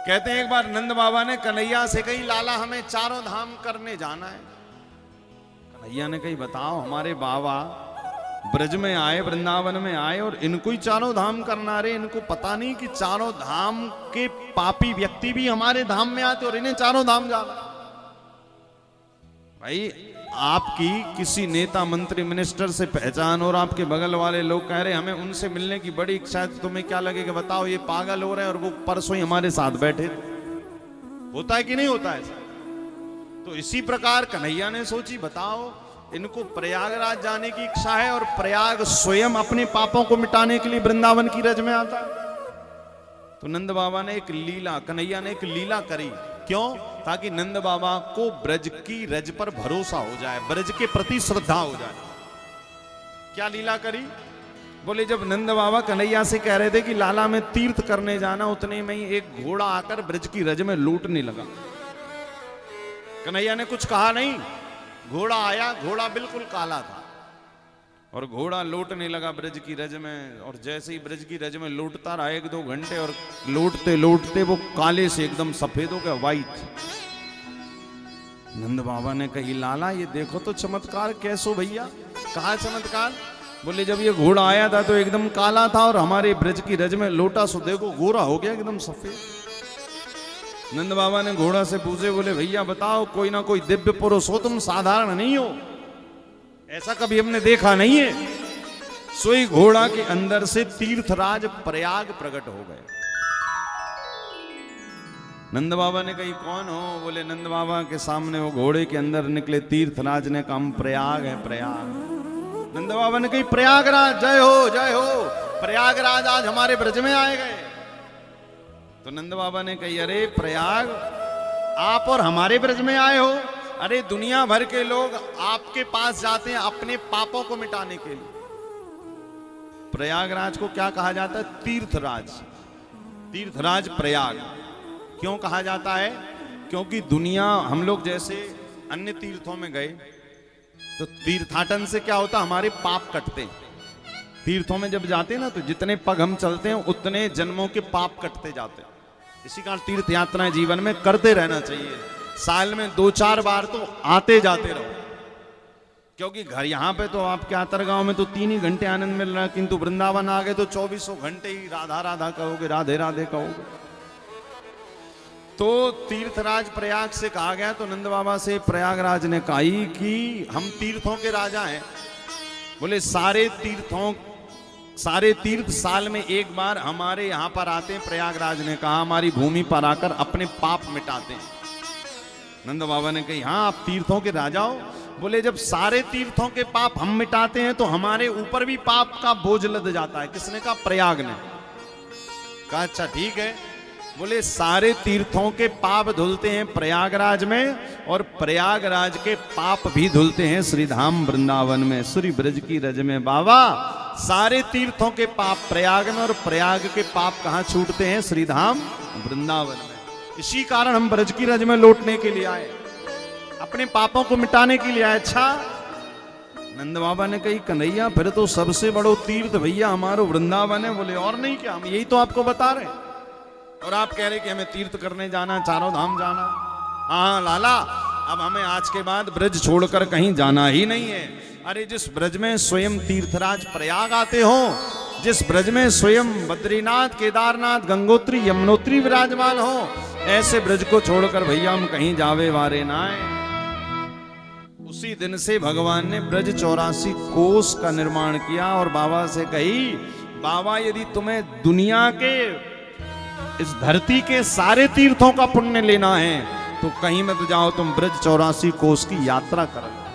कहते हैं एक बार नंद बाबा ने कन्हैया से कही, लाला हमें चारों धाम करने जाना है। कन्हैया ने कही, बताओ हमारे बाबा ब्रज में आए, वृंदावन में आए और इनको ही चारों धाम करना रे, इनको पता नहीं कि चारों धाम के पापी व्यक्ति भी हमारे धाम में आते और इन्हें चारों धाम जाना। भाई आपकी किसी नेता मंत्री मिनिस्टर से पहचान और आपके बगल वाले लोग कह रहे हैं हमें उनसे मिलने की बड़ी इच्छा है, तो तुम्हें क्या लगेगा? बताओ ये पागल हो रहे हैं और वो परसों ही हमारे साथ बैठे। होता है कि नहीं होता है? तो इसी प्रकार कन्हैया ने सोची, बताओ इनको प्रयागराज जाने की इच्छा है और प्रयाग स्वयं अपने पापों को मिटाने के लिए वृंदावन की रज में आता है। तो नंद बाबा ने एक लीला, कन्हैया ने एक लीला करी। क्यों? ताकि नंद बाबा को ब्रज की रज पर भरोसा हो जाए, ब्रज के प्रति श्रद्धा हो जाए। क्या लीला करी? बोले जब नंद बाबा कन्हैया से कह रहे थे कि लाला में तीर्थ करने जाना, उतने में ही एक घोड़ा आकर ब्रज की रज में लूटने लगा। कन्हैया ने कुछ कहा नहीं, घोड़ा आया, घोड़ा बिल्कुल काला था और घोड़ा लौटने लगा ब्रज की रज में। और जैसे ही ब्रज की रज में लौटता रहा 1-2 घंटे और लौटते लौटते वो काले से एकदम सफेद हो गया, वाइट। नंद बाबा ने कही, लाला ये देखो तो चमत्कार। कैसो भैया? कहा चमत्कार? बोले जब ये घोड़ा आया था तो एकदम काला था और हमारे ब्रज की रज में लौटा, सो देखो गोरा हो गया एकदम सफेद। नंद बाबा ने घोड़ा से पूछे, बोले भैया बताओ कोई ना कोई दिव्य पुरुष हो, तुम साधारण नहीं हो, ऐसा कभी हमने देखा नहीं है। सोई घोड़ा के अंदर से तीर्थराज प्रयाग प्रकट हो गए। नंद बाबा ने कही, कौन हो? बोले नंद बाबा के सामने वो घोड़े के अंदर निकले तीर्थराज ने कहा, प्रयाग है प्रयाग। नंद बाबा ने कही, प्रयागराज जय हो जय हो, प्रयागराज आज हमारे ब्रज में आए गए। तो नंद बाबा ने कही, अरे प्रयाग आप और हमारे ब्रज में आए हो? अरे दुनिया भर के लोग आपके पास जाते हैं अपने पापों को मिटाने के लिए। प्रयागराज को क्या कहा जाता है? तीर्थराज। तीर्थराज प्रयाग क्यों कहा जाता है? क्योंकि दुनिया, हम लोग जैसे अन्य तीर्थों में गए तो तीर्थाटन से क्या होता, हमारे पाप कटते हैं। तीर्थों में जब जाते हैं ना, तो जितने पग हम चलते हैं उतने जन्मों के पाप कटते जाते हैं। इसी कारण तीर्थ यात्राएं जीवन में करते रहना चाहिए। साल में 2-4 बार तो आते जाते रहो, क्योंकि घर यहाँ पे तो आपके आतरगांव में तो 3 ही घंटे आनंद मिल रहा है, किंतु वृंदावन आ गए तो 24 घंटे ही राधा राधा कहोगे, राधे राधे कहोगे। तो तीर्थराज प्रयाग से कहा गया, तो नंद बाबा से प्रयागराज ने कही कि हम तीर्थों के राजा हैं। बोले सारे तीर्थ साल में एक बार हमारे यहाँ पर आते हैं। प्रयागराज ने कहा, हमारी भूमि पर आकर अपने पाप मिटाते हैं। नंद बाबा ने कही, हाँ आप तीर्थों के राजा हो? बोले जब सारे तीर्थों के पाप हम मिटाते हैं तो हमारे ऊपर भी पाप का बोझ लद जाता है। किसने कहा? प्रयाग ने कहा, अच्छा ठीक है। बोले सारे तीर्थों के पाप धुलते हैं प्रयागराज में, और प्रयागराज के पाप भी धुलते हैं श्रीधाम वृंदावन में, श्री ब्रज की रज में। बाबा सारे तीर्थों के पाप प्रयाग में और प्रयाग के पाप कहां छूटते हैं? श्रीधाम वृंदावन में। इसी कारण हम ब्रज की रज में लौटने के लिए आए, अपने पापों को मिटाने के लिए आए। अच्छा नंद बाबा ने कही, कन्हैया फिर तो सबसे बड़ो तीर्थ भैया हमारो वृंदावन है। बोले और नहीं क्या? हम यही तो आपको बता रहे हैं और आप कह रहे कि हमें तीर्थ करने जाना, चारों धाम जाना। हाँ लाला, अब हमें आज के बाद ब्रज छोड़कर कहीं जाना ही नहीं है। अरे जिस ब्रज में स्वयं तीर्थराज प्रयाग आते हो, जिस ब्रज में स्वयं बद्रीनाथ, केदारनाथ, गंगोत्री, यमुनोत्री विराजमान हो, ऐसे ब्रज को छोड़कर भैया हम कहीं जावे वारे ना आए। उसी दिन से भगवान ने ब्रज 84 कोस का निर्माण किया और बाबा से कही, बाबा यदि तुम्हें दुनिया के, इस धरती के सारे तीर्थों का पुण्य लेना है तो कहीं मत जाओ, तुम ब्रज 84 कोस की यात्रा करो।